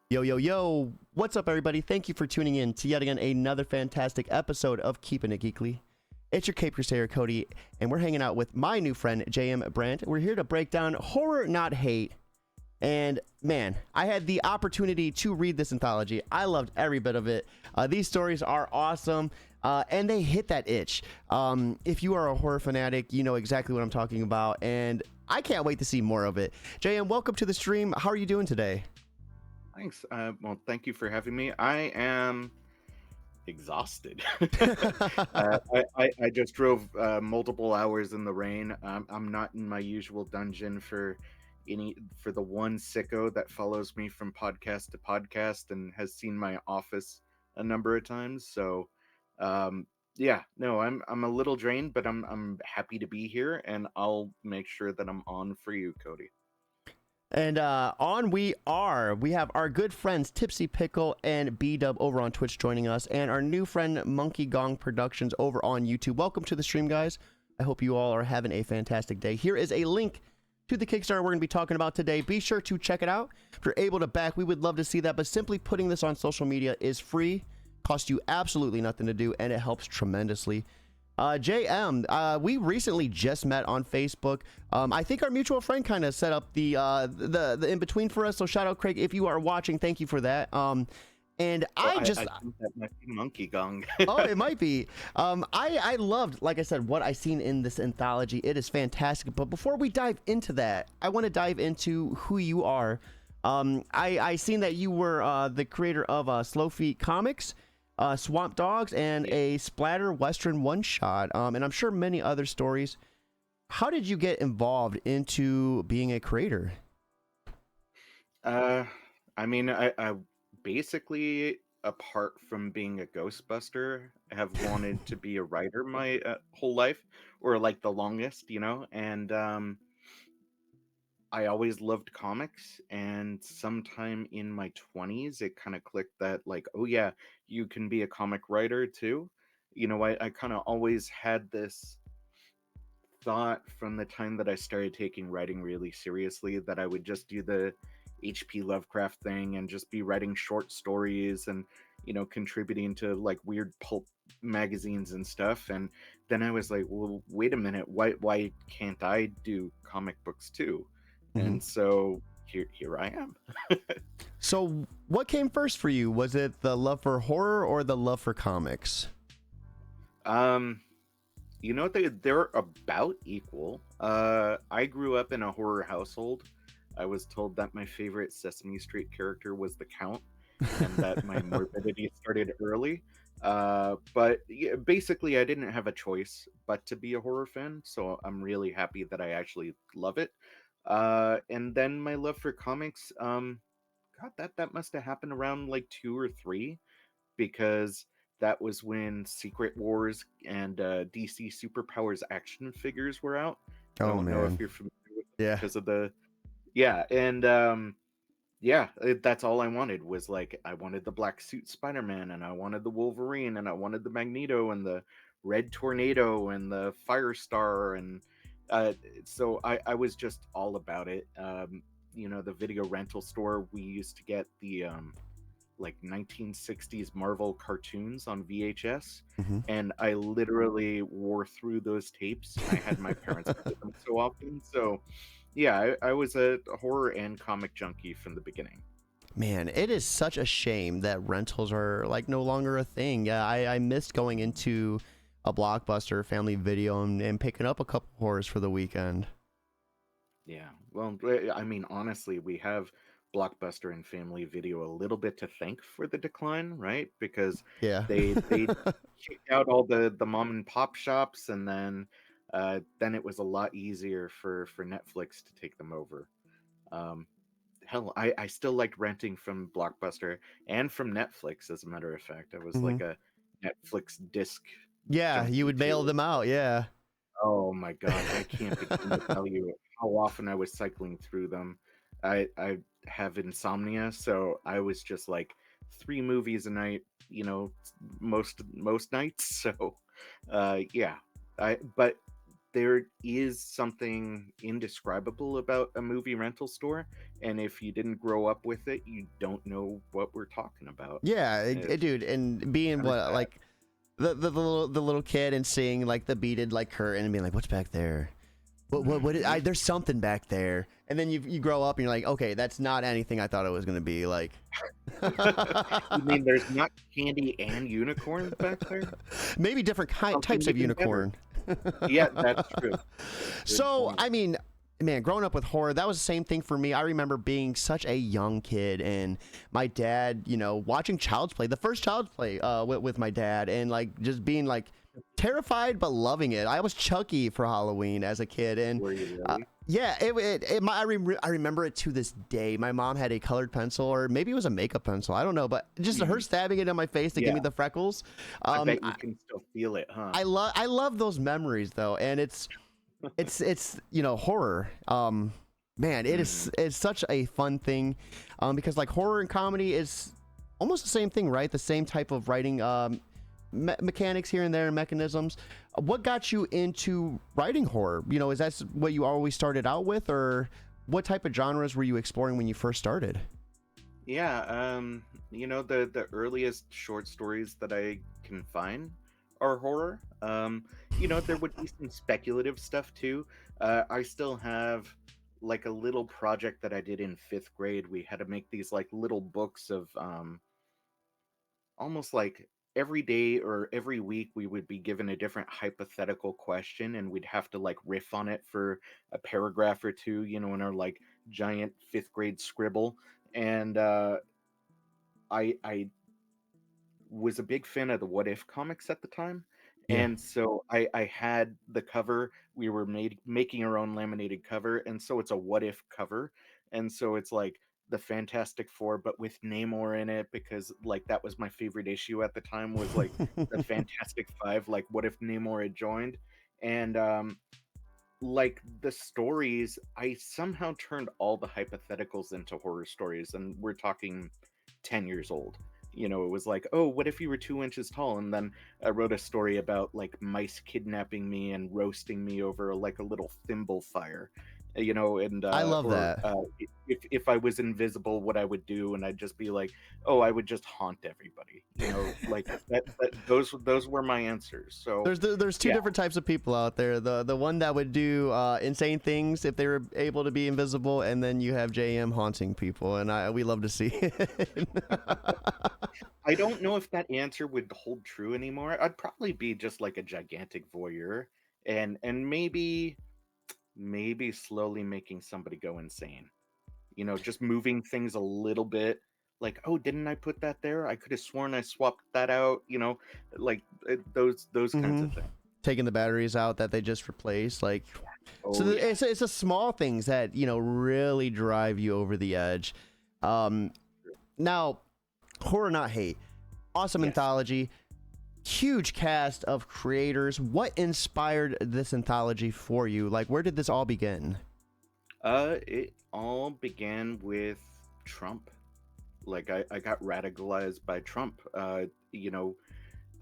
Yo, yo, yo, what's up, everybody? Thank you for tuning in to yet again another fantastic episode of Keeping It Geekly. It's your Cape Crusader, Cody, and we're hanging out with my new friend, J.M. Brandt. We're here to break down Horror Not Hate. And man, I had the opportunity to read this anthology. I loved every bit of it. These stories are awesome, and they hit that itch. If you are a horror fanatic, you know exactly what I'm talking about, and I can't wait to see more of it. J.M., welcome to the stream. How are you doing today? Thanks. Well, thank you for having me. I am exhausted. I just drove multiple hours in the rain. I'm not in my usual dungeon for the one sicko that follows me from podcast to podcast and has seen my office a number of times. So, yeah, no, I'm a little drained, but I'm happy to be here, and I'll make sure that I'm on for you, Cody. And we have our good friends Tipsy Pickle and B-Dub over on Twitch joining us, and our new friend Monkey Gong Productions over on YouTube. Welcome to the stream, guys. I hope you all are having a fantastic day. Here is a link to the Kickstarter we're going to be talking about today. Be sure to check it out. If you're able to back, we would love to see that, but simply putting this on social media is free, costs you absolutely nothing to do, and it helps tremendously. JM, we recently just met on Facebook. I think our mutual friend kind of set up the in between for us. So shout out, Craig, if you are watching, thank you for that. And I think that might be Monkey Gong. Oh, it might be. I loved, like I said, what I seen in this anthology. It is fantastic. But before we dive into that, I want to dive into who you are. I seen that you were the creator of Slow Feet Comics, Swamp Dogs, and a Splatter Western one-shot, and I'm sure many other stories. How did you get involved into being a creator? I mean, I basically, apart from being a Ghostbuster, have wanted to be a writer my whole life, or like the longest, and I always loved comics, and sometime in my 20s, it kind of clicked that, like, oh yeah, you can be a comic writer too. I kind of always had this thought from the time that I started taking writing really seriously that I would just do the HP Lovecraft thing and just be writing short stories and, contributing to like weird pulp magazines and stuff. And then I was like, well, wait a minute, why can't I do comic books too? And so here I am. So what came first for you? Was it the love for horror or the love for comics? They're about equal. I grew up in a horror household. I was told that my favorite Sesame Street character was the Count, and that my morbidity started early. But basically, I didn't have a choice but to be a horror fan, so I'm really happy that I actually love it. And then my love for comics, God, that must have happened around like 2 or 3, because that was when Secret Wars and DC Superpowers action figures were out. I don't know if you're familiar with them because of the and that's all I wanted was, like, I wanted the black suit Spider-Man, and I wanted the Wolverine, and I wanted the Magneto, and the Red Tornado, and the Firestar, and so I was just all about it. The video rental store, we used to get the like 1960s Marvel cartoons on VHS, and I literally wore through those tapes. I had my parents play them so often. So yeah, I was a horror and comic junkie from the beginning. Man, it is such a shame that rentals are like no longer a thing. Yeah, I missed going into a Blockbuster, Family Video, and picking up a couple horrors for the weekend. Yeah, well, I mean, honestly, we have Blockbuster and Family Video a little bit to thank for the decline, right? Because they kicked out all the mom and pop shops, and then it was a lot easier for Netflix to take them over. Hell, I still liked renting from Blockbuster and from Netflix, as a matter of fact. I was like a Netflix disc. Yeah, you would mail them out, yeah. Oh my God, I can't begin to tell you how often I was cycling through them. I have insomnia, so I was just like 3 movies a night, most nights. So yeah. But there is something indescribable about a movie rental store, and if you didn't grow up with it, you don't know what we're talking about. Yeah, It's dude, and being kind of what sad. like the little kid and seeing like the beaded like curtain and being like, what's back there? What Mhm. there's something back there. And then you grow up and you're like, okay, that's not anything I thought it was gonna be. Like, You mean there's not candy and unicorns back there? maybe different Something types of even better. unicorn. Yeah, that's true. Good So, point. I mean, man, growing up with horror, that was the same thing for me. I remember being such a young kid and my dad, watching Child's Play, the first Child's Play with my dad, and like just being like terrified but loving it. I was Chucky for Halloween as a kid, and Were you really? yeah, I remember it to this day. My mom had a colored pencil, or maybe it was a makeup pencil. I don't know, but just her Mhm. stabbing it in my face to give me Yeah, the freckles. I Um, bet you can still feel it, huh? I love those memories though, and it's horror. Man, Mhm. it's such a fun thing, because like horror and comedy is almost the same thing, right? The same type of writing mechanics here and there, mechanisms. What got you into writing horror? Is that what you always started out with, or what type of genres were you exploring when you first started? Yeah, the earliest short stories that I can find are horror. There would be some speculative stuff too. I still have like a little project that I did in 5th grade. We had to make these like little books of almost like every day or every week we would be given a different hypothetical question, and we'd have to like riff on it for a paragraph or two, in our like giant 5th grade scribble. And I was a big fan of the What If comics at the time. Yeah. And so I had the cover. We were making our own laminated cover, and so it's a what if cover. And so it's like the Fantastic Four, but with Namor in it, because like that was my favorite issue at the time, was like the Fantastic Five, like what if Namor had joined. And like the stories, I somehow turned all the hypotheticals into horror stories, and we're talking 10 years old. It was like, oh, what if you were 2 inches tall? And then I wrote a story about like mice kidnapping me and roasting me over like a little thimble fire. And I love or that. if I was invisible, what I would do, and I'd just be like, oh, I would just haunt everybody. Like those were my answers. So There's two yeah. different types of people out there. The one that would do insane things if they were able to be invisible, and then you have JM haunting people, and we love to see it. I don't know if that answer would hold true anymore. I'd probably be just like a gigantic voyeur, and maybe slowly making somebody go insane. Just moving things a little bit. Like, oh, didn't I put that there? I could have sworn I swapped that out. Like those kinds Hmm. of things. Taking the batteries out that they just replaced, like, so Oh yeah. it's a small things that really drive you over the edge. Um, Now, horror not hate, awesome Yes. anthology, huge cast of creators. What inspired this anthology for you? Like, where did this all begin? It all began with Trump. Like I got radicalized by Trump.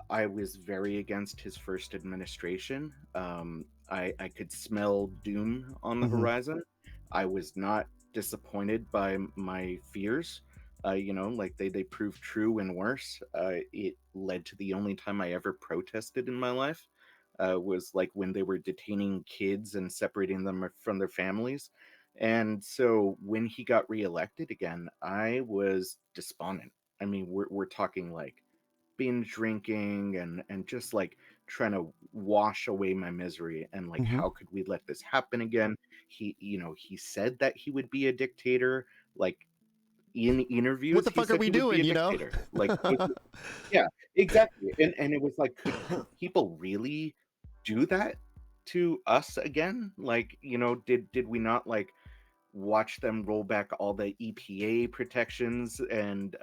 I was very against his first administration. I could smell doom on the Hmm. horizon. I was not disappointed by my fears. Like they proved true and worse. It led to the only time I ever protested in my life. Was like when they were detaining kids and separating them from their families. And so when he got reelected again, I was despondent. I mean, we're talking like binge drinking and just like trying to wash away my misery, and like Hmm. how could we let this happen again. He said that he would be a dictator. Like in What interviews the he fuck are said we he would be doing? a dictator. Like yeah, exactly. And it was like, could people really do that to us again? Like, did we not like watch them roll back all the EPA protections and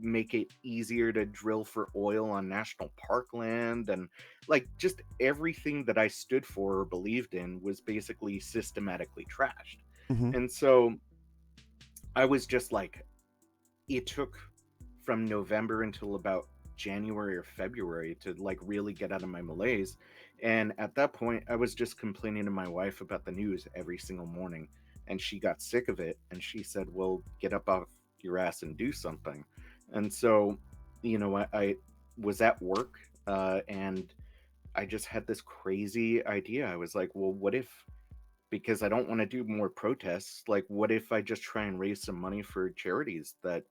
make it easier to drill for oil on national parkland, and like just everything that I stood for or believed in was basically systematically trashed. Hmm. And so I was just like, it took from November until about January or February to like really get out of my malaise. And at that point, I was just complaining to my wife about the news every single morning. And she got sick of it. And she said, well, get up off your ass and do something. And so, I was at work and I just had this crazy idea. I was like, well, what if, because I don't want to do more protests. Like, what if I just try and raise some money for charities that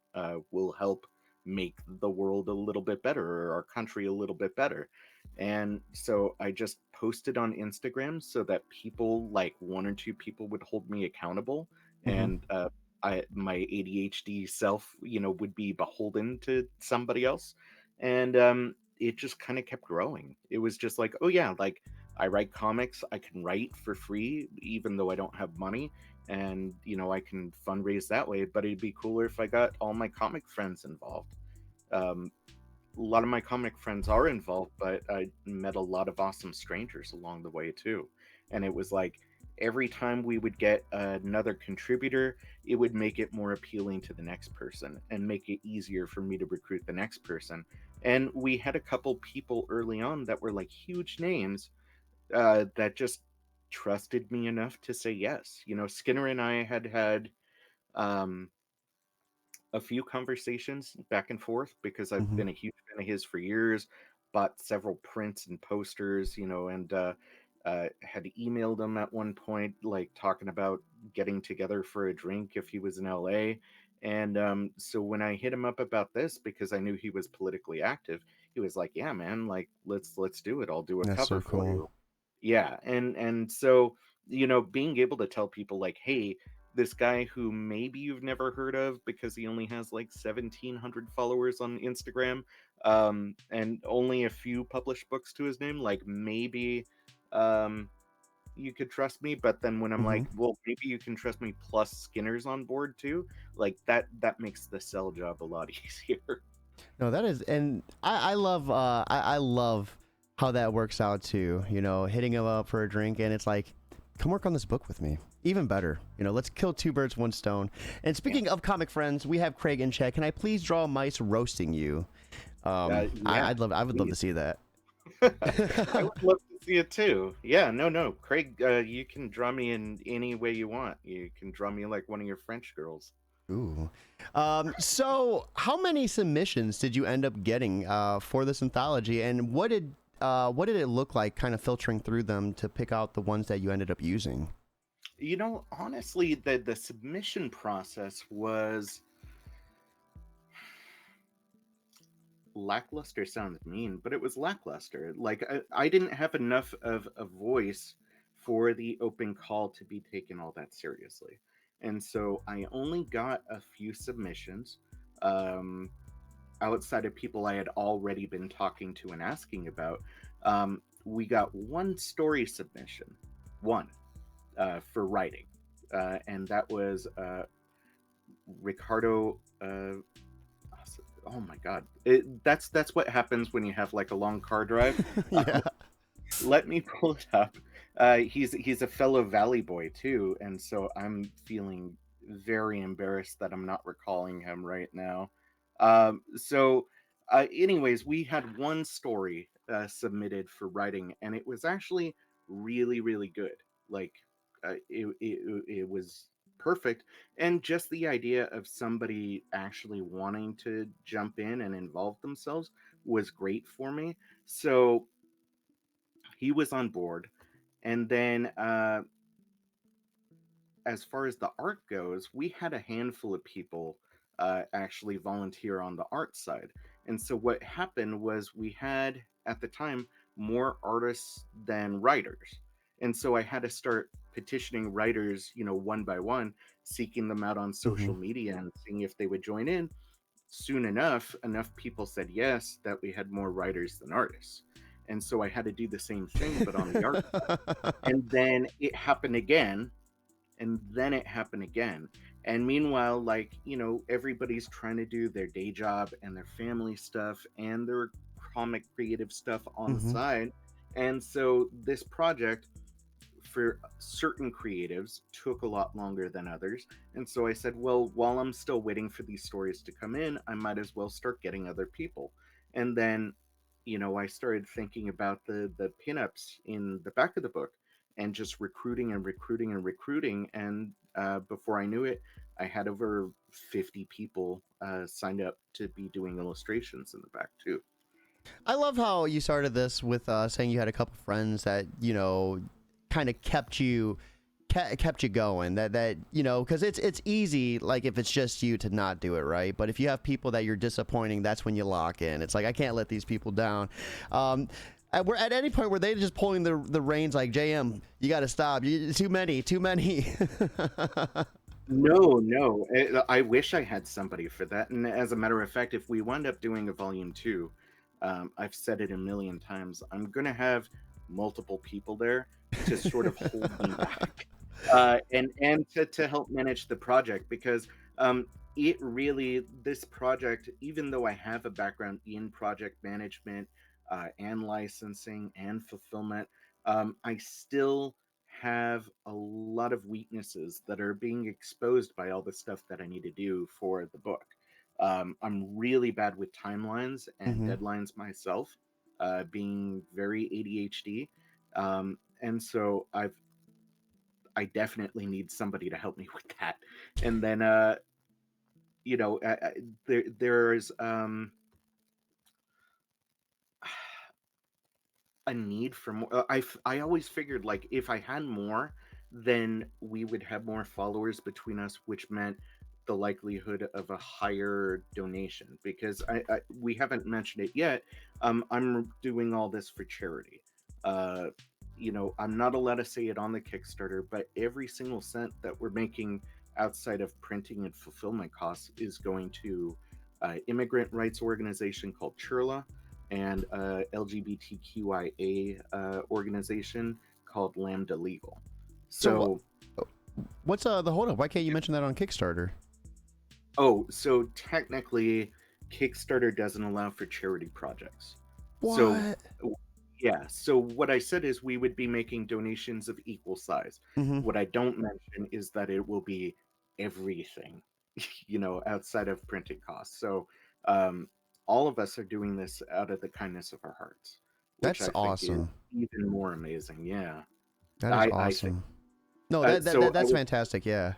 will help make the world a little bit better or our country a little bit better? And so I just posted on Instagram so that people, like one or two people, would hold me accountable, Mm-hmm. and my ADHD self, would be beholden to somebody else, and it just kind of kept growing. It was just like, oh yeah, like I write comics. I can write for free, even though I don't have money. And, I can fundraise that way. But it'd be cooler if I got all my comic friends involved. Um, a lot of my comic friends are involved, but I met a lot of awesome strangers along the way, too. And it was like every time we would get another contributor, it would make it more appealing to the next person and make it easier for me to recruit the next person. And we had a couple people early on that were like huge names that just trusted me enough to say yes. Skinner and I had um, a few conversations back and forth because I've Mm-hmm. been a huge fan of his for years, bought several prints and posters, and had emailed him at one point, like talking about getting together for a drink if he was in LA. And so when I hit him up about this, because I knew he was politically active, he was like, "Yeah, man, like let's do it. I'll do a That's cover so for cool. you." Yeah, and so, being able to tell people like, "Hey, this guy who maybe you've never heard of because he only has like 1,700 followers on Instagram, and only a few published books to his name, like maybe um you could trust me." But then when I'm Mm-hmm. like, well, maybe you can trust me plus Skinner's on board too, like that makes the sell job a lot easier. No, that is, and I love how that works out too. Hitting him up for a drink, and it's like, come work on this book with me. Even better, let's kill two birds, one stone. And Yeah. speaking of comic friends, we have Craig in chat. Can I please draw mice roasting you? Yeah, I would love to please. see that. I would love to see it too. Yeah, no, Craig, you can draw me in any way you want. You can draw me like one of your French girls. Ooh. So how many submissions did you end up getting for this anthology, and what did it look like, kind of filtering through them to pick out the ones that you ended up using? Honestly, the submission process was lackluster. Sounds mean, but it was lackluster. Like I didn't have enough of a voice for the open call to be taken all that seriously, and so I only got a few submissions. Um, Outside of people I had already been talking to and asking about, we got one story submission, one for writing, and that was Ricardo. Oh my God, that's what happens when you have like a long car drive. Yeah. Let me pull it up. He's a fellow Valley boy too, and so I'm feeling very embarrassed that I'm not recalling him right now. Anyways, we had one story submitted for writing, and it was actually really, really good. Like, it was perfect, and just the idea of somebody actually wanting to jump in and involve themselves was great for me. So he was on board. And then, as far as the art goes, we had a handful of people actually volunteer on the art side. And so, what happened was we had, at the time, more artists than writers. And so, I had to start petitioning writers, one by one, seeking them out on Hmm. social media and seeing if they would join in. Soon enough people said yes that we had more writers than artists. And so I had to do the same thing, but on the art. And then it happened again, and then it happened again. And meanwhile, like, everybody's trying to do their day job and their family stuff and their comic creative stuff on the Hmm. side. And so this project for certain creatives took a lot longer than others. And so I said, well, while I'm still waiting for these stories to come in, I might as well start getting other people. And then, I started thinking about the pinups in the back of the book, and just recruiting and recruiting and recruiting. And before I knew it, I had over 50 people signed up to be doing illustrations in the back too. I love how you started this with saying you had a couple friends that kind of kept you going. That because it's easy, like if it's just you, to not do it, right? But if you have people that you're disappointing, that's when you lock in. It's like, I can't let these people down. We're at any point where they just pulling the reins, like, JM, you got to stop. Too many. No, no. I wish I had somebody for that. And as a matter of fact, if we wind up doing a volume two, I've said it a million times, I'm going to have multiple people there to sort of hold me back, and to help manage the project, because it really, this project, even though I have a background in project management and licensing and fulfillment, I still have a lot of weaknesses that are being exposed by all the stuff that I need to do for the book. I'm really bad with timelines and Hmm. deadlines myself, being very ADHD, and so I definitely need somebody to help me with that. And then there's a need for more. I always figured, like, if I had more, then we would have more followers between us, which meant the likelihood of a higher donation. Because we haven't mentioned it yet. I'm doing all this for charity. Uh, I'm not allowed to say it on the Kickstarter, but every single cent that we're making outside of printing and fulfillment costs is going to immigrant rights organization called Chirla, and LGBTQIA organization called Lambda Legal. So what? So, What's the hold up? Why can't you mention that on Kickstarter? so technically, Kickstarter doesn't allow for charity projects. So, What? yeah. So what I said is we would be making donations of equal size. Hmm. What I don't mention is that it will be everything, outside of printing costs. So, um, all of us are doing this out of the kindness of our hearts, which That's I think is awesome. even more amazing. Yeah, That is I think. awesome. No, that, that, So that I that's was, fantastic. Yeah.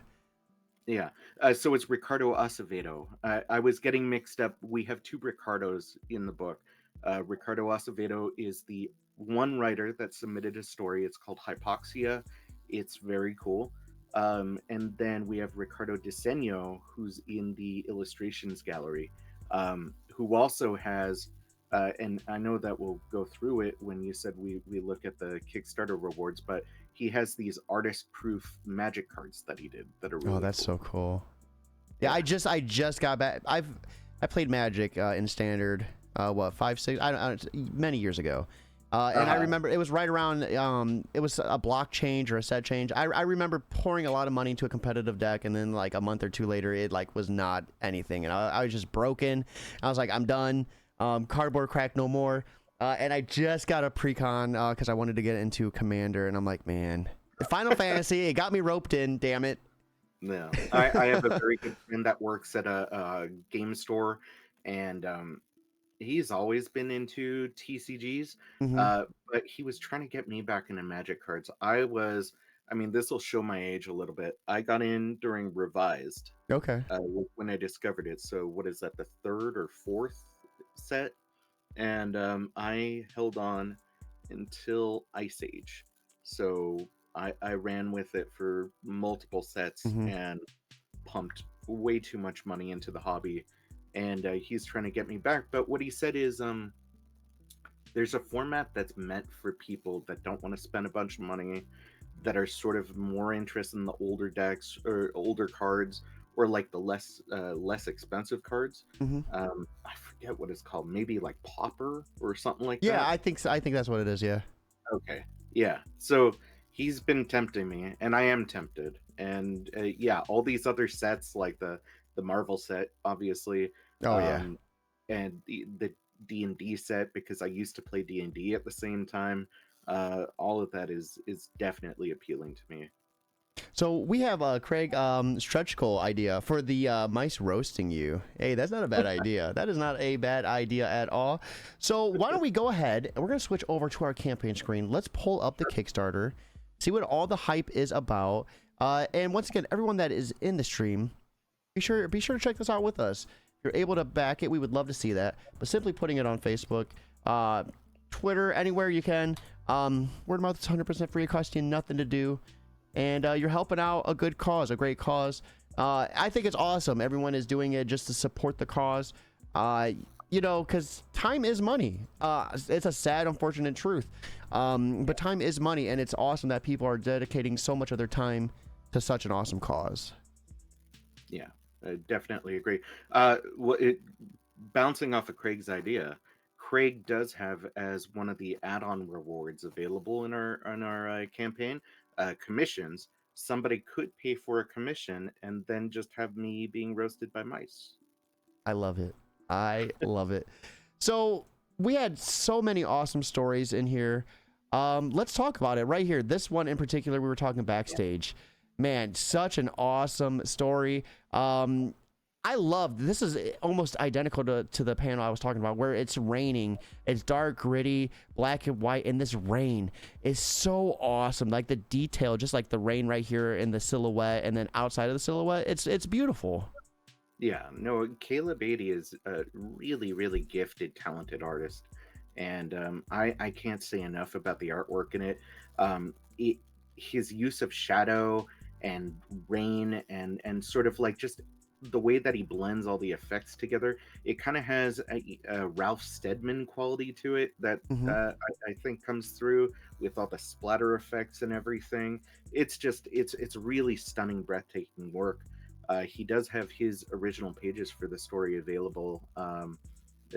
yeah. So it's Ricardo Acevedo. I was getting mixed up. We have two Ricardos in the book. Ricardo Acevedo is the one writer that submitted a story. It's called Hypoxia. It's very cool. And then we have Ricardo Diseño, who's in the illustrations gallery, who also has, and I know that we'll go through it when you said we look at the Kickstarter rewards, but he has these artist proof magic cards that he did that are Oh, really that's cool. so cool. Yeah, Yeah. I just got back. I played Magic in Standard. What, 5, 6? I don't, many years ago. And I Uh-huh. remember it was right around. It was a block change or a set change. I remember pouring a lot of money into a competitive deck, and then like a month or two later, it like was not anything, and I was just broken. I was like, I'm done. Cardboard crack no more. And I just got a precon because I wanted to get into Commander, and I'm like, man, Final Fantasy, it got me roped in. Damn it. Yeah. I have a very good friend that works at a game store, and he's always been into TCGs, Hmm. but he was trying to get me back into Magic cards. I mean, this will show my age a little bit. I got in during Revised Okay. when I discovered it. So, what is that, the third or fourth set? And I held on until Ice Age. So, I ran with it for multiple sets Hmm. and pumped way too much money into the hobby, and he's trying to get me back. But what he said is, there's a format that's meant for people that don't want to spend a bunch of money, that are sort of more interested in the older decks or older cards, or like the less expensive cards. Hmm. I forget what it's called, maybe like Popper or something like Yeah, that. I think so. I think that's what it is. Yeah. Okay. Yeah. So he's been tempting me, and I am tempted. And yeah, all these other sets, like the Marvel set, obviously, Oh yeah. um, and the D&D set, because I used to play D&D at the same time. All of that is definitely appealing to me. So we have a Craig stretch goal idea for the mice roasting you. Hey, that's not a bad idea. That is not a bad idea at all. So why don't we go ahead and we're gonna switch over to our campaign screen. Let's pull up the Kickstarter, see what all the hype is about. And once again, everyone that is in the stream, be sure to check this out with us. If you're able to back it, we would love to see that. But simply putting it on Facebook, Twitter, anywhere you can. Word of mouth is 100% free. It costs you nothing to do. And you're helping out a good cause, a great cause. I think it's awesome. Everyone is doing it just to support the cause. You know, because time is money. It's a sad, unfortunate truth. But time is money, and it's awesome that people are dedicating so much of their time to such an awesome cause. Yeah, I definitely agree. Bouncing off of Craig's idea, Craig does have as one of the add-on rewards available in our campaign, commissions. Somebody could pay for a commission and then just have me being roasted by mice. I love it. I love it. So we had so many awesome stories in here. Let's talk about it right here. This one in particular, we were talking backstage. Man, such an awesome story. I love this. Is almost identical to the panel I was talking about, where it's raining. It's dark, gritty, black and white, and this rain is so awesome. Like the detail, just like the rain right here in the silhouette, and then outside of the silhouette, it's beautiful. Yeah, no, Caleb Beatty is a really, really gifted, talented artist, and I can't say enough about the artwork in it. Um, it his use of shadow and rain and sort of like just the way that he blends all the effects together, it kind of has a Ralph Steadman quality to it that Mm-hmm. I think comes through with all the splatter effects and everything. It's really stunning, breathtaking work. He does have his original pages for the story available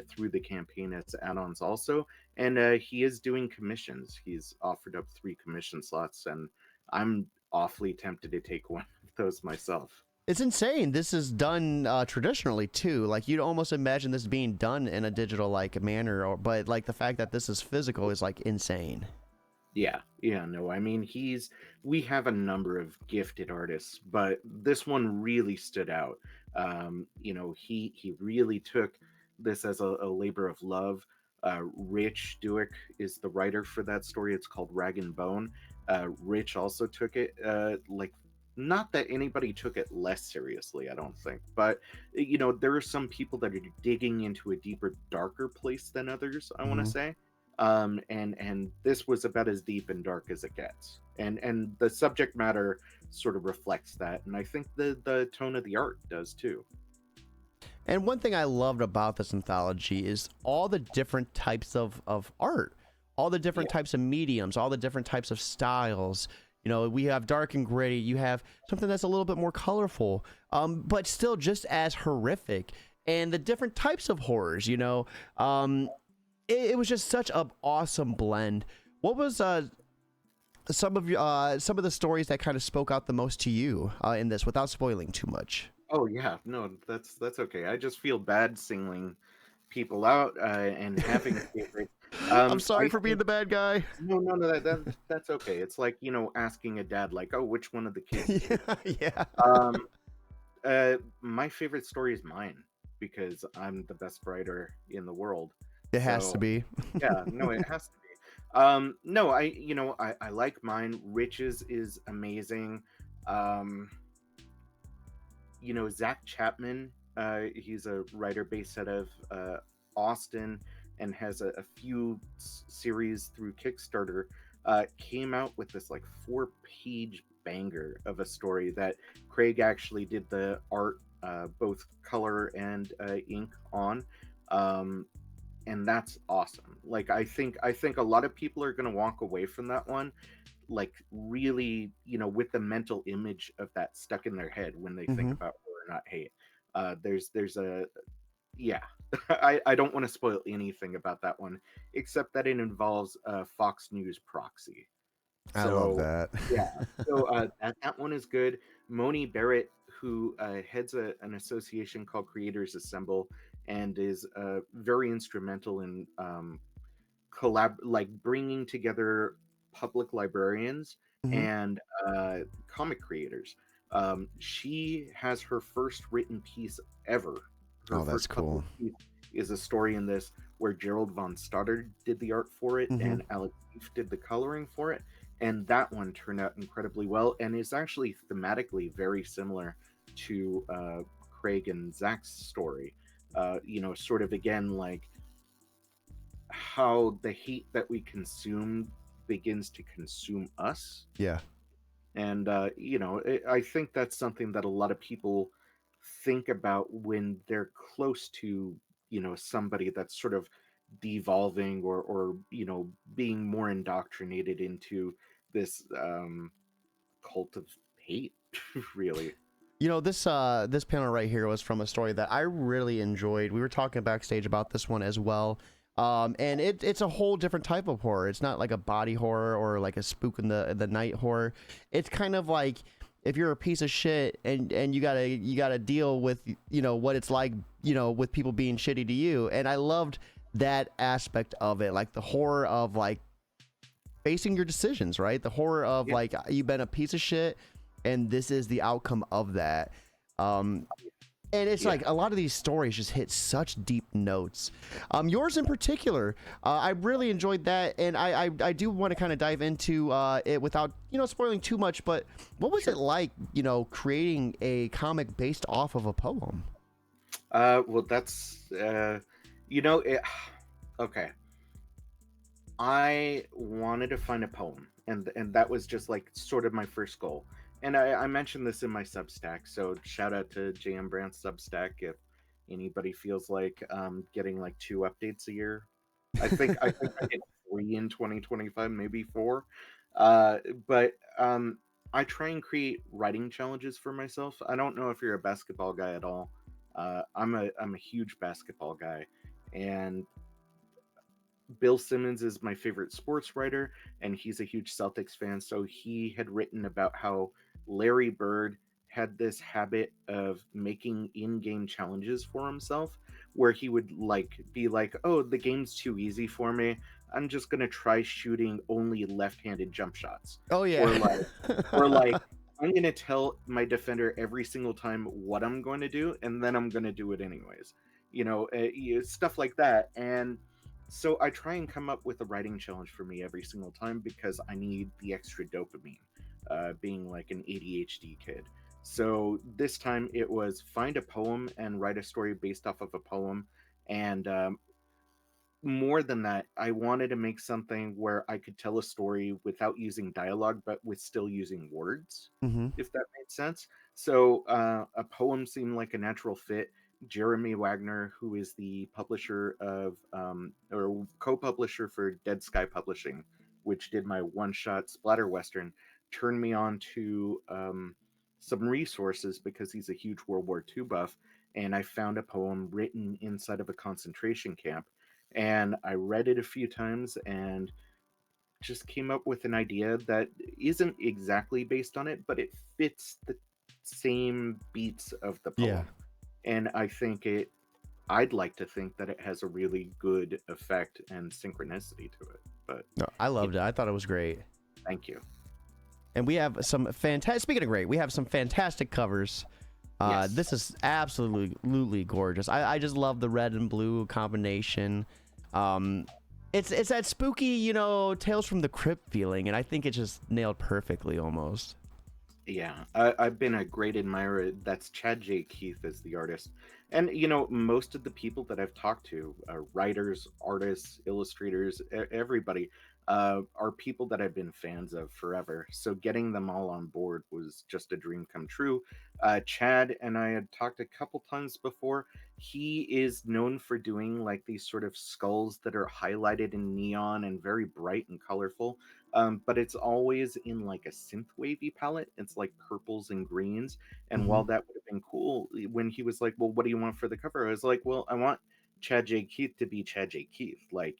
through the campaign as add-ons also, and he is doing commissions. He's offered up 3 commission slots, and I'm awfully tempted to take one of those myself. It's insane. This is done traditionally too. Like you'd almost imagine this being done in a digital like manner, but like the fact that this is physical is like insane. Yeah, no, I mean, we have a number of gifted artists, but this one really stood out. He really took this as a labor of love. Rich Douek is the writer for that story. It's called Rag and Bone. Rich also took it like, not that anybody took it less seriously, I don't think, but there are some people that are digging into a deeper, darker place than others, I want to Mm-hmm. say. And this was about as deep and dark as it gets, and the subject matter sort of reflects that, and I think the tone of the art does too. And one thing I loved about this anthology is all the different types of art, all the different Yeah. types of mediums, all the different types of styles. You know, we have dark and gritty. You have something that's a little bit more colorful, but still just as horrific. And the different types of horrors, it was just such an awesome blend. What was some of the stories that kind of spoke out the most to you in this, without spoiling too much? Oh yeah, no, that's okay. I just feel bad singling people out and having favorites. I'm sorry I for being think the bad guy. no, that's okay. It's like asking a dad, like, oh, which one of the kids is Yeah, yours? yeah. Um, my favorite story is mine because I'm the best writer in the world. It has to So be. yeah, no, it has to be. No, I like mine. Rich's is amazing. Um, Zach Chapman, he's a writer based out of Austin and has a few series through Kickstarter. Came out with this like 4-page banger of a story that Craig actually did the art, both color and ink on. Um, and that's awesome. Like I think a lot of people are going to walk away from that one like really, with the mental image of that stuck in their head when they think Hmm. about horror, not hate. There's a yeah. I don't want to spoil anything about that one except that it involves a Fox News proxy. I love So that. yeah, so that one is good. Moni Barrette, who heads an association called Creators Assemble, and is very instrumental in collab like bringing together public librarians Hmm. and comic creators. She has her first written piece ever. Her Oh, that's first published cool. piece is a story in this where Gerald von Stoddard did the art for it Hmm. and Alex Leaf did the coloring for it. And that one turned out incredibly well and is actually thematically very similar to Craig and Zach's story. Sort of again, like how the hate that we consume begins to consume us. Yeah. And I think that's something that a lot of people think about when they're close to somebody that's sort of devolving or being more indoctrinated into this cult of hate. Really. This panel right here was from a story that I really enjoyed. We were talking backstage about this one as well. And it's a whole different type of horror. It's not like a body horror or like a spook in the night horror. It's kind of like if you're a piece of shit and you gotta deal with what it's like with people being shitty to you. And I loved that aspect of it, like the horror of like facing your decisions, right? The horror of Yeah. like you've been a piece of shit and this is the outcome of that. And it's Yeah. like a lot of these stories just hit such deep notes. Yours in particular, I really enjoyed that, and I do want to kind of dive into it without spoiling too much. But what was it like, creating a comic based off of a poem? Well, that's it. Okay. I wanted to find a poem, and that was just like sort of my first goal. And I mentioned this in my Substack, so shout out to JM Brandt's Substack if anybody feels like getting like 2 updates a year. I think I get 3 in 2025, maybe 4. Uh, but I try and create writing challenges for myself. I don't know if you're a basketball guy at all. I'm a huge basketball guy, and Bill Simmons is my favorite sports writer, and he's a huge Celtics fan. So he had written about how Larry Bird had this habit of making in-game challenges for himself, where he would like be like, "Oh, the game's too easy for me. I'm just gonna try shooting only left-handed jump shots," Oh yeah. or like, or like. I'm going to tell my defender every single time what I'm going to do, and then I'm going to do it anyways. Stuff like that. And so I try and come up with a writing challenge for me every single time because I need the extra dopamine, being like an ADHD kid. So this time it was find a poem and write a story based off of a poem. And more than that, I wanted to make something where I could tell a story without using dialogue, but with still using words, Hmm. if that made sense. So a poem seemed like a natural fit. Jeremy Waggoner, who is the publisher of or co-publisher for Dead Sky Publishing, which did my one-shot splatter western, turned me on to some resources because he's a huge World War II buff, and I found a poem written inside of a concentration camp, and I read it a few times and just came up with an idea that isn't exactly based on it, but it fits the same beats of the Yeah. poem. And I'd like to think that it has a really good effect and synchronicity to it. But No, I loved it. I thought it was great. thank you. And we have some fantastic. Speaking of great, we have some fantastic covers. Yes. This is absolutely gorgeous. I just love the red and blue combination. It's that spooky, Tales from the Crypt feeling, and I think it's just nailed perfectly almost. Yeah, I've been a great admirer. That's Chad J. Keith as the artist. And, most of the people that I've talked to, writers, artists, illustrators, everybody, are people that I've been fans of forever. So getting them all on board was just a dream come true. Chad and I had talked a couple times before. He is known for doing like these sort of skulls that are highlighted in neon and very bright and colorful. But it's always in like a synth wavy palette. It's like purples and greens. And Hmm. while that would have been cool, when he was like, "Well, what do you want for the cover?" I was like, "Well, I want Chad J. Keith to be Chad J. Keith. Like,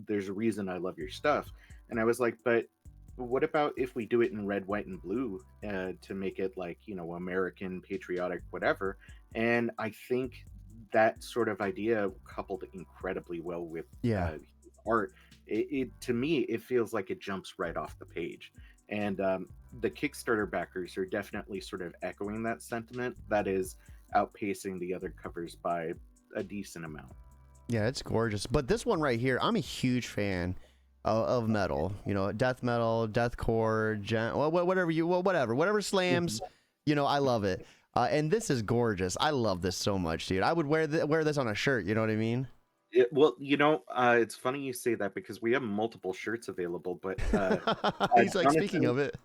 there's a reason I love your stuff." And I was like, "But what about if we do it in red, white, and blue to make it like, American, patriotic, whatever?" And I think that sort of idea coupled incredibly well with Yeah. his art. it to me it feels like it jumps right off the page. And the Kickstarter backers are definitely sort of echoing that sentiment. That is outpacing the other covers by a decent amount. Yeah, it's gorgeous. But this one right here, I'm a huge fan of metal. You know, death metal, deathcore, whatever slams. You know, I love it. And this is gorgeous. I love this so much, dude. I would wear this on a shirt. You know what I mean? Well, it's funny you say that because we have multiple shirts available. But He's like, speaking of it.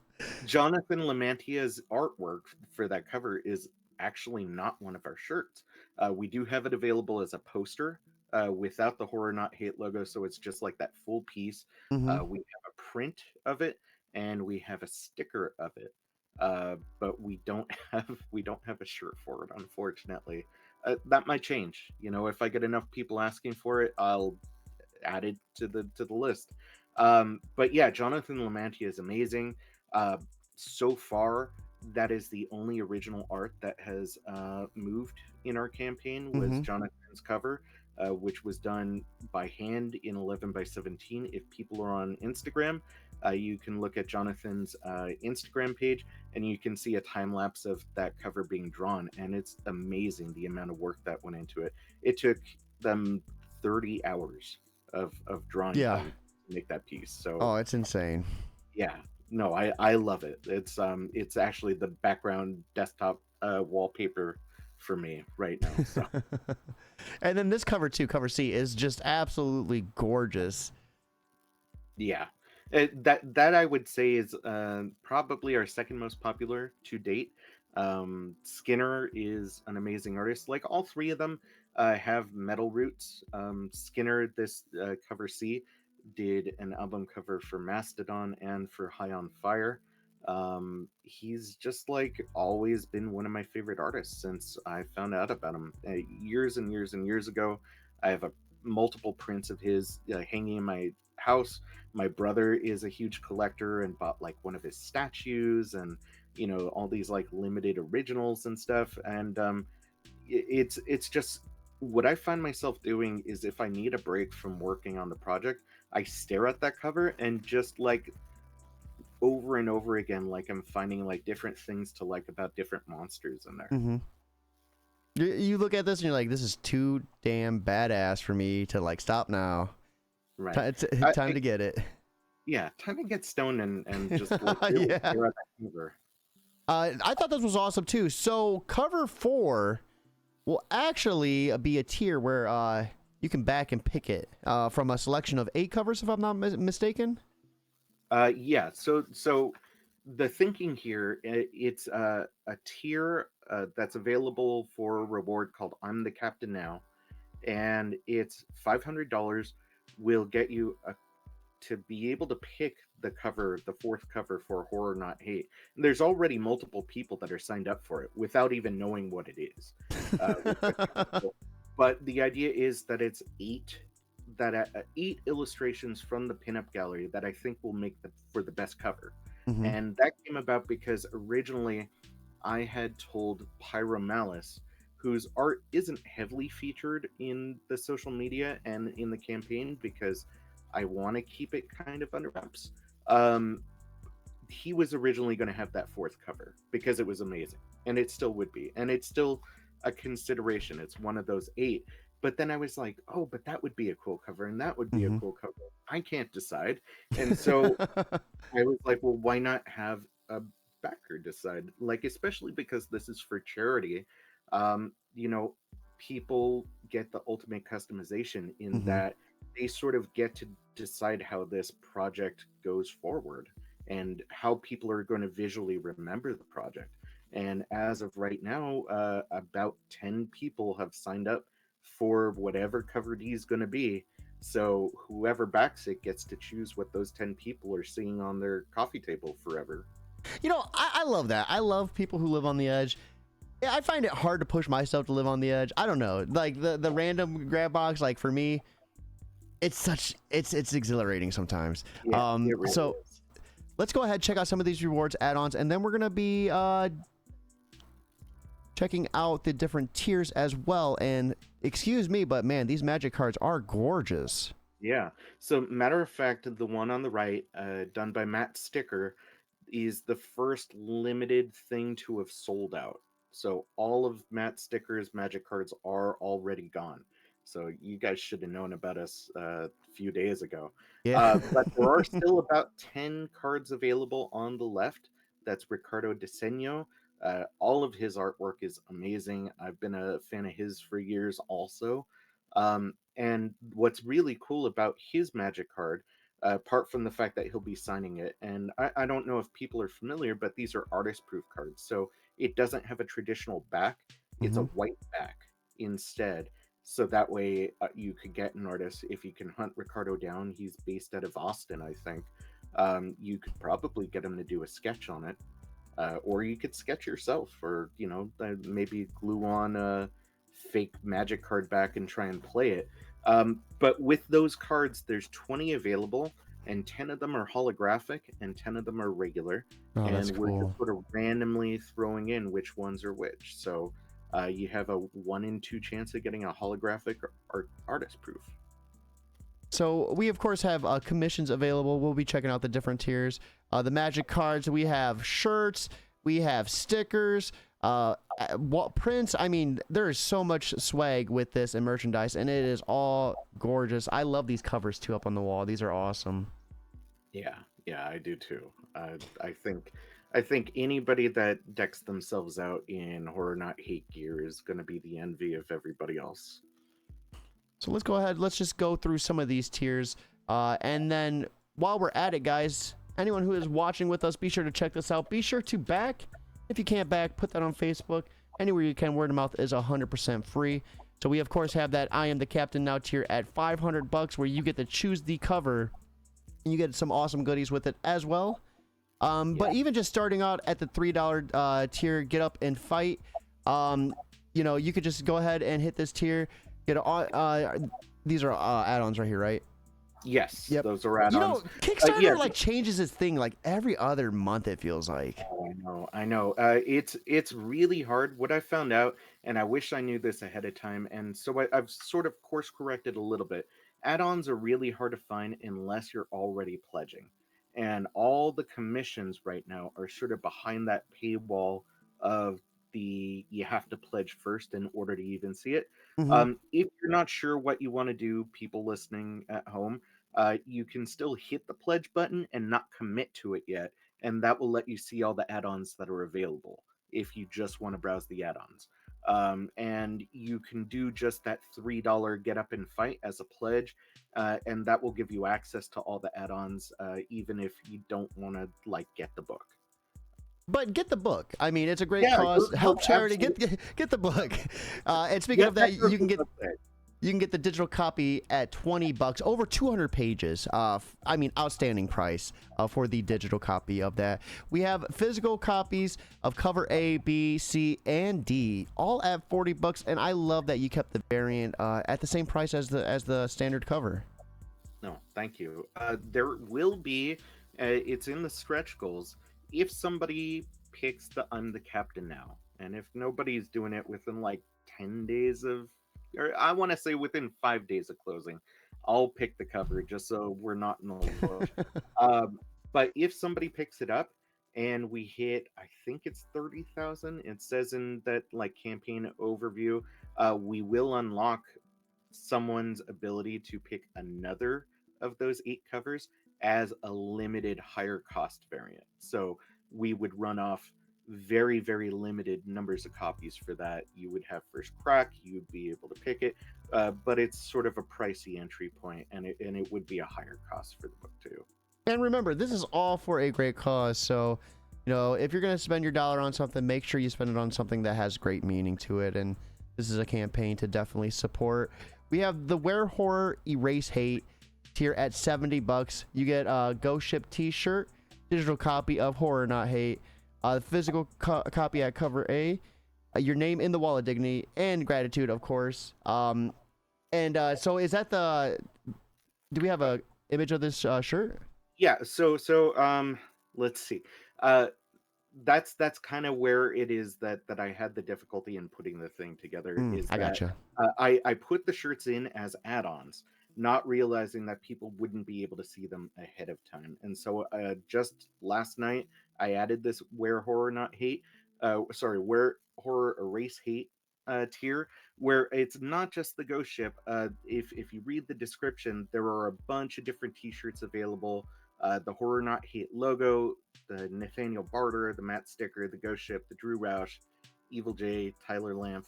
Jonathan Lamantia's artwork for that cover is actually not one of our shirts. We do have it available as a poster without the Horror Not Hate logo, so it's just like that full piece. Mm-hmm. We have a print of it, and we have a sticker of it, but we don't have a shirt for it, unfortunately. That might change. You know, if I get enough people asking for it, I'll add it to the list. But yeah, Jonathan Lamantia is amazing. So far, that is the only original art that has moved in our campaign was Mm-hmm. Jonathan's cover, which was done by hand in 11x17. If people are on Instagram, you can look at Jonathan's Instagram page and you can see a time lapse of that cover being drawn, and it's amazing the amount of work that went into it. It took them 30 hours of drawing Yeah. time to make that piece. So Oh, it's insane. yeah, no, I love it. It's actually the background desktop wallpaper for me right now. So And then this cover too, cover C, is just absolutely gorgeous. yeah, that I would say is probably our second most popular to date. Skinner is an amazing artist. Like all three of them have metal roots. Skinner, this cover C, did an album cover for Mastodon and for High on Fire. He's just like always been one of my favorite artists since I found out about him years and years and years ago. I have multiple prints of his hanging in my house. My brother is a huge collector and bought like one of his statues and all these like limited originals and stuff. And it's just what I find myself doing is if I need a break from working on the project, I stare at that cover and just like over and over again, like I'm finding like different things to like about different monsters in there. Mm-hmm. You look at this and you're like, this is too damn badass for me to like stop now. Right. It's time to get it. Yeah, time to get stoned and just like, really yeah. stare at that cover. I thought this was awesome too. So cover 4 will actually be a tier where you can back and pick it from a selection of 8 covers, if I'm not mistaken. Yeah. So the thinking here, it's a tier that's available for reward called I'm the Captain Now, and it's $500. Will get you to be able to pick the cover, the 4th cover for Horror Not Hate. And there's already multiple people that are signed up for it without even knowing what it is. But the idea is that it's 8 illustrations from the pinup gallery that I think will make for the best cover. Mm-hmm. And that came about because originally I had told Pyro Malice, whose art isn't heavily featured in the social media and in the campaign because I want to keep it kind of under wraps. He was originally going to have that 4th cover because it was amazing, and it still would be, and it's still a consideration. It's one of those 8. But then I was like, oh, but that would be a cool cover, and that would be a cool cover. I can't decide. And so I was like, well, why not have a backer decide? Like, especially because this is for charity. People get the ultimate customization in that they sort of get to decide how this project goes forward and how people are going to visually remember the project. And as of right now, about 10 people have signed up for whatever cover D is going to be. So whoever backs it gets to choose what those 10 people are seeing on their coffee table forever. I love that. I love people who live on the edge. Yeah, I find it hard to push myself to live on the edge. I don't know. Like the random grab box, like for me, it's exhilarating sometimes. Yeah, it really so is. Let's go ahead, check out some of these rewards add-ons, and then we're gonna be checking out the different tiers as well. And excuse me, but man, these magic cards are gorgeous. Yeah. So, matter of fact, the one on the right, done by Matt Sticker, is the first limited thing to have sold out. So, all of Matt Sticker's magic cards are already gone. So, you guys should have known about us a few days ago. Yeah. But there are still about 10 cards available on the left. That's Ricardo Diseño. All of his artwork is amazing. I've been a fan of his for years also. And what's really cool about his magic card, apart from the fact that he'll be signing it, and I don't know if people are familiar, but these are artist proof cards. So it doesn't have a traditional back, it's a Hmm. white back instead. So that way you could get an artist. If you can hunt Ricardo down, he's based out of Austin, I think. You could probably get him to do a sketch on it. Or you could sketch yourself, or maybe glue on a fake magic card back and try and play it. But with those cards, there's 20 available, and 10 of them are holographic, and 10 of them are regular. Oh, that's And we're just cool. sort of randomly throwing in which ones are which. So you have a 1 in 2 chance of getting a holographic or artist proof. So we of course have commissions available. We'll be checking out the different tiers. The magic cards. We have shirts. We have stickers. Prints. I mean, there is so much swag with this and merchandise, and it is all gorgeous. I love these covers too up on the wall. These are awesome. Yeah, yeah, I do too. I think anybody that decks themselves out in horror not hate gear is going to be the envy of everybody else. So let's go ahead. Let's just go through some of these tiers, and then while we're at it, guys, anyone who is watching with us, be sure to check this out. Be sure to back. If you can't back, put that on Facebook. Anywhere you can. Word of mouth is 100% free. So we of course have that I Am the Captain Now tier at $500, where you get to choose the cover, and you get some awesome goodies with it as well. But even just starting out at the $3 tier, get up and fight. You could just go ahead and hit this tier. Get these are add-ons right here, right? Yes, Yep. those are add-ons. Kickstarter Yeah. changes its thing like every other month. It feels like. Oh, I know. It's really hard. What I found out, and I wish I knew this ahead of time, and so I've sort of course corrected a little bit. Add-ons are really hard to find unless you're already pledging, and all the commissions right now are sort of behind that paywall of the you have to pledge first in order to even see it. Mm-hmm. If you're not sure what you want to do, people listening at home, you can still hit the pledge button and not commit to it yet, and that will let you see all the add-ons that are available if you just want to browse the add-ons. And you can do just that $3 get up and fight as a pledge, and that will give you access to all the add-ons, even if you don't want to get the book. But get the book. I mean, it's a great Yeah, cause. Help charity. absolutely. Get the book. And speaking of that, check you can get the website. you can get the digital copy at $20, over 200 pages. I mean, outstanding price for the digital copy of that. We have physical copies of cover A, B, C, and D, all at $40. And I love that you kept the variant at the same price as the standard cover. No, thank you. There will be, it's in the stretch goals, if somebody picks the I'm the Captain Now, and if nobody's doing it within 10 days of, or I want to say within 5 days of closing, I'll pick the cover just so we're not in the look. But if somebody picks it up and we hit, I think it's 30,000, it says in that campaign overview, we will unlock someone's ability to pick another of those 8 covers as a limited higher cost variant. So we would run off very, very limited numbers of copies for that. You would have first crack, you'd be able to pick it, but it's sort of a pricey entry point, and it would be a higher cost for the book too. And remember, this is all for a great cause. So, if you're going to spend your dollar on something, make sure you spend it on something that has great meaning to it. And this is a campaign to definitely support. We have the Wear Horror, Erase Hate tier at $70. You get a Ghost Ship t-shirt, digital copy of Horror Not Hate, physical copy at cover A, your name in the Wall of Dignity, and gratitude, of course. So is that do we have a image of this shirt? Yeah, so let's see. That's kind of where it is that I had the difficulty in putting the thing together, is I that gotcha. I put the shirts in as add-ons, not realizing that people wouldn't be able to see them ahead of time. And so just last night, I added this where horror not hate, where horror erase hate tier, where it's not just the ghost ship. If you read the description, there are a bunch of different T-shirts available. The horror not hate logo, the Nathaniel Barter, the Matt sticker, the ghost ship, the Drew Roush, Evil J, Tyler Lampf.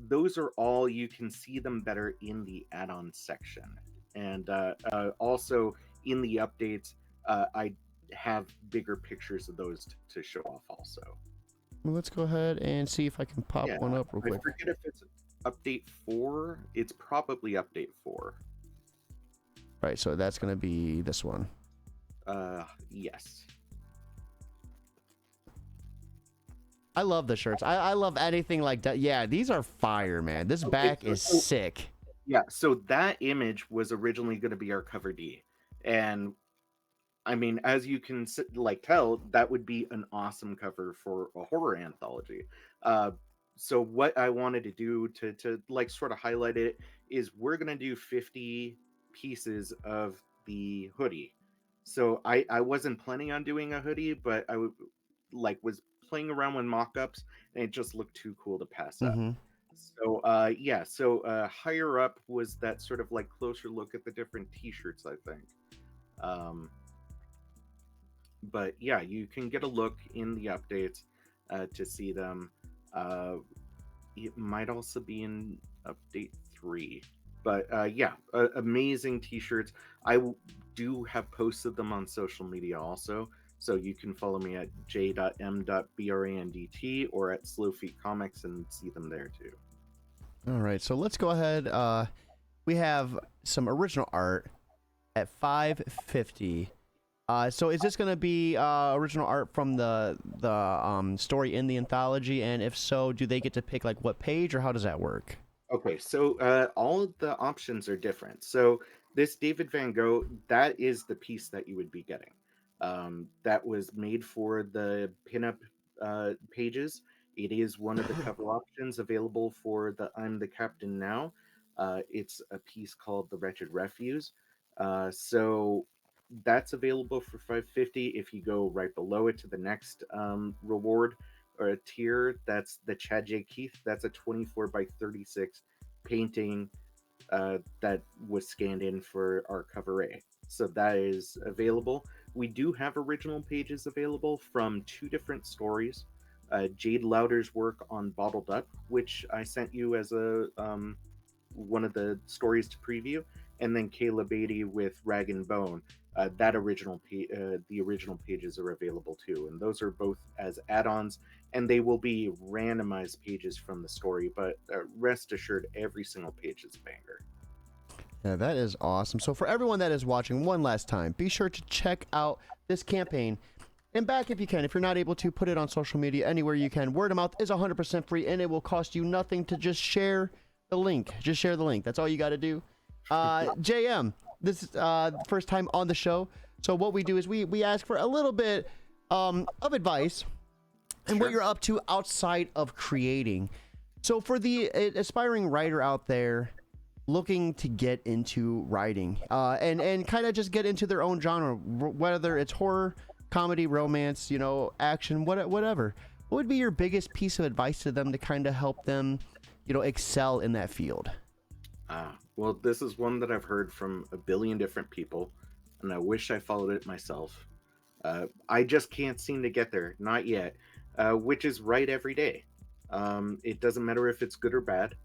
Those are all, you can see them better in the add-on section. And also in the updates, I have bigger pictures of those to show off also. Well, let's go ahead and see if I can pop one up real quick. I forget if it's update 4. It's probably update 4. Right, so that's going to be this one. Yes. I love the shirts. I love anything like that. Yeah, these are fire, man. This back is sick. Yeah, so that image was originally going to be our cover D. And I mean, as you can tell, that would be an awesome cover for a horror anthology. So what I wanted to do to like sort of highlight it is we're going to do 50 pieces of the hoodie. So I wasn't planning on doing a hoodie, but I was playing around with mock-ups and it just looked too cool to pass up. So higher up was that sort of like closer look at the different t-shirts, I think. But yeah, you can get a look in the updates to see them. It might also be in update 3. But amazing t-shirts. I do have posted them on social media also. So you can follow me at j.m.brandt or at Slowfeet Comics and see them there too. All right, so let's go ahead. We have some original art at $5.50. So is this going to be original art from the story in the anthology? And if so, do they get to pick like what page, or how does that work? Okay, so all of the options are different. So this David Van Gogh, that is the piece that you would be getting. That was made for the pinup pages. It is one of the cover options available for the I'm the Captain Now. It's a piece called The Wretched Refuse. So that's available for $5.50. If you go right below it to the next reward or a tier, that's the Chad J. Keith. That's a 24x36 painting that was scanned in for our cover A. So that is available. We do have original pages available from 2 different stories. Jade Lauder's work on Bottled Up, which I sent you as a one of the stories to preview, and then Kayla Beatty with Rag and Bone. The original pages are available too, and those are both as add-ons, and they will be randomized pages from the story. But rest assured, every single page is a banger. Yeah, that is awesome. So for everyone that is watching, one last time, be sure to check out this campaign. And back if you can. If you're not able to, put it on social media anywhere you can. Word of mouth is 100% free, and it will cost you nothing to just share the link. Just share the link. That's all you got to do. JM, this is first time on the show. So what we do is we ask for a little bit of advice and what you're up to outside of creating. So for the aspiring writer out there looking to get into writing and kind of just get into their own genre, whether it's horror, comedy, romance, action, whatever, what would be your biggest piece of advice to them to kind of help them, excel in that field? Well, this is one that I've heard from a billion different people, and I wish I followed it myself. I just can't seem to get there, not yet, which is write every day. It doesn't matter if it's good or bad,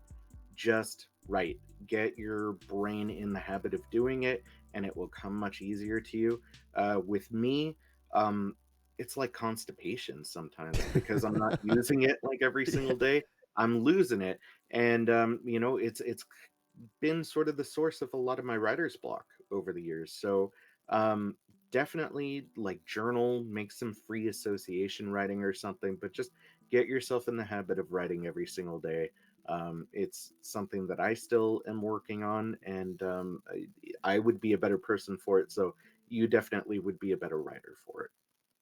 just write. Get your brain in the habit of doing it, and it will come much easier to you. With me, it's like constipation sometimes because I'm not using it like every single day. I'm losing it, and it's been sort of the source of a lot of my writer's block over the years. So definitely like journal, make some free association writing or something, but just get yourself in the habit of writing every single day. It's something that I still am working on, and I would be a better person for it. So you definitely would be a better writer for it.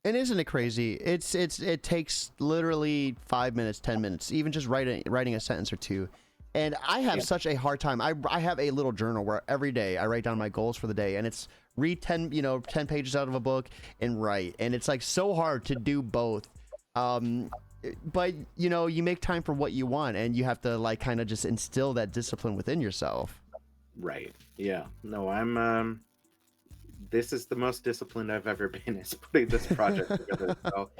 And isn't it crazy? It takes literally 5 minutes, 10 minutes, even just writing a sentence or two. And I have Yeah. such a hard time. I have a little journal where every day I write down my goals for the day, and it's read 10 pages out of a book and write. And it's like so hard to do both. But you make time for what you want, and you have to like kind of just instill that discipline within yourself. Right. Yeah. No, I'm this is the most disciplined I've ever been, is putting this project together. So,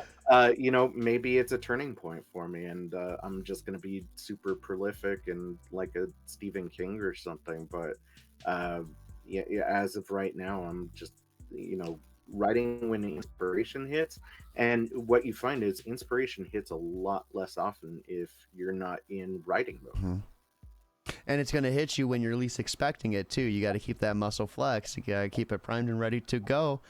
maybe it's a turning point for me, and I'm just going to be super prolific and like a Stephen King or something. But yeah, as of right now, I'm just, writing when inspiration hits. And what you find is inspiration hits a lot less often if you're not in writing mode. Mm-hmm. And it's going to hit you when you're least expecting it too. You got to keep that muscle flexed. You got to keep it primed and ready to go.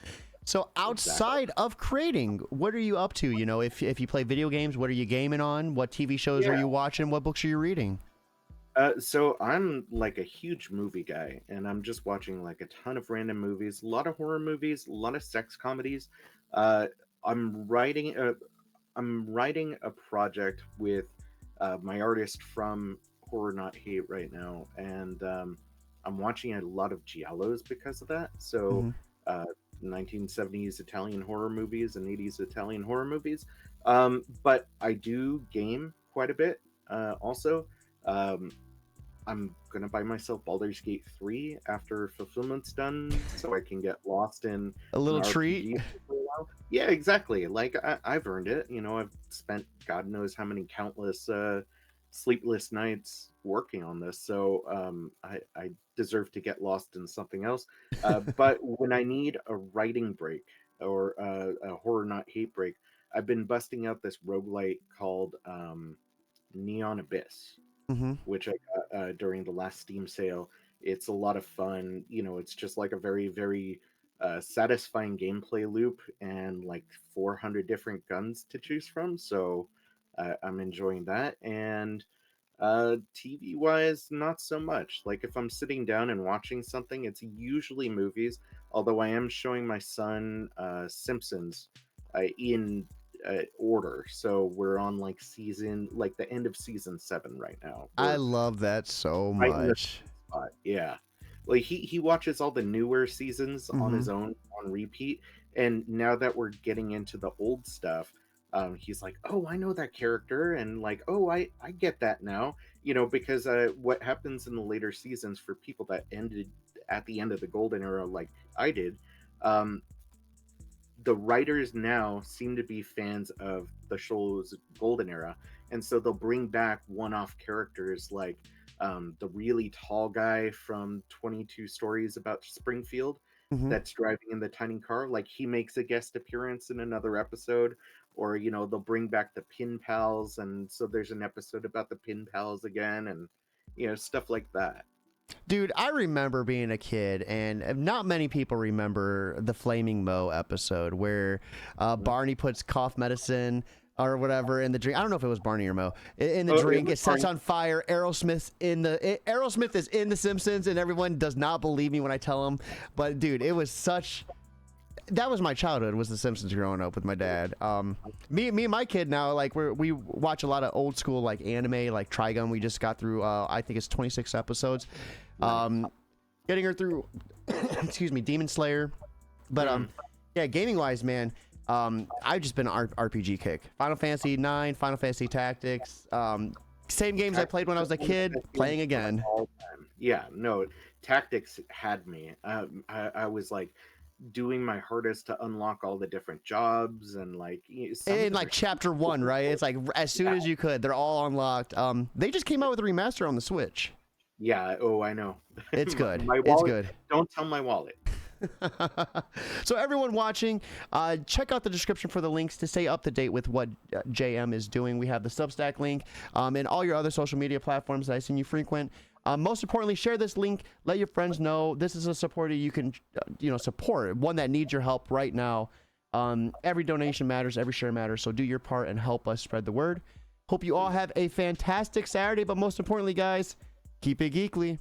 So outside of creating, what are you up to? If you play video games, what are you gaming on? What TV shows are you watching? What books are you reading? So I'm like a huge movie guy, and I'm just watching like a ton of random movies, a lot of horror movies, a lot of sex comedies. I'm writing a project with my artist from Horror Not Hate right now, and I'm watching a lot of giallos because of that. So 1970s Italian horror movies and 80s Italian horror movies. But I do game quite a bit also. I'm gonna buy myself Baldur's Gate 3 after fulfillment's done, so I can get lost in A little an treat. RPG for a while. Yeah, exactly. Like I've earned it. I've spent God knows how many countless sleepless nights working on this, so I deserve to get lost in something else. But when I need a writing break or a Horror Not Hate break, I've been busting out this roguelite called Neon Abyss, Mm-hmm. which I got during the last Steam sale. It's a lot of fun. It's just like a very, very satisfying gameplay loop and like 400 different guns to choose from. So I'm enjoying that. And TV wise, not so much. Like if I'm sitting down and watching something, it's usually movies. Although I am showing my son Simpsons in order, so we're on like the end of season 7 right now. I We're love that so right in the much. spot. Yeah, like he watches all the newer seasons on Mm-hmm. his own on repeat, and now that we're getting into the old stuff, he's like, oh, I know that character, and like, oh, I get that now. Because what happens in the later seasons for people that ended at the end of the golden era like I did, the writers now seem to be fans of the show's golden era, and so they'll bring back one-off characters like the really tall guy from 22 Stories About Springfield Mm-hmm. that's driving in the tiny car. Like he makes a guest appearance in another episode, or they'll bring back the Pin Pals, and so there's an episode about the Pin Pals again, and stuff like that. Dude, I remember being a kid, and not many people remember the Flaming Moe episode where Barney puts cough medicine or whatever in the drink. I don't know if it was Barney or Moe in the drink. It sets on fire. Aerosmith is in The Simpsons, and everyone does not believe me when I tell them. But dude, it was such. That was my childhood, was The Simpsons growing up with my dad. Me and my kid now, like we watch a lot of old school like anime, like Trigun. We just got through I think it's 26 episodes. Getting her through excuse me, Demon Slayer. But yeah, gaming wise, man, I've just been an RPG kick. Final Fantasy 9, Final Fantasy Tactics, same games I played when I was a kid, playing again. Yeah, no, Tactics had me. I was like doing my hardest to unlock all the different jobs, and like in like chapter 1, right? It's like as soon as you could, they're all unlocked. They just came out with a remaster on the Switch. Yeah, oh, I know. It's good. My wallet, it's good. Don't tell my wallet. So everyone watching, check out the description for the links to stay up to date with what JM is doing. We have the Substack link and all your other social media platforms that I seen you frequent. Most importantly, share this link. Let your friends know this is a supporter you can support, one that needs your help right now. Every donation matters, every share matters, so do your part and help us spread the word. Hope you all have a fantastic Saturday, but most importantly, guys, keep it geekly.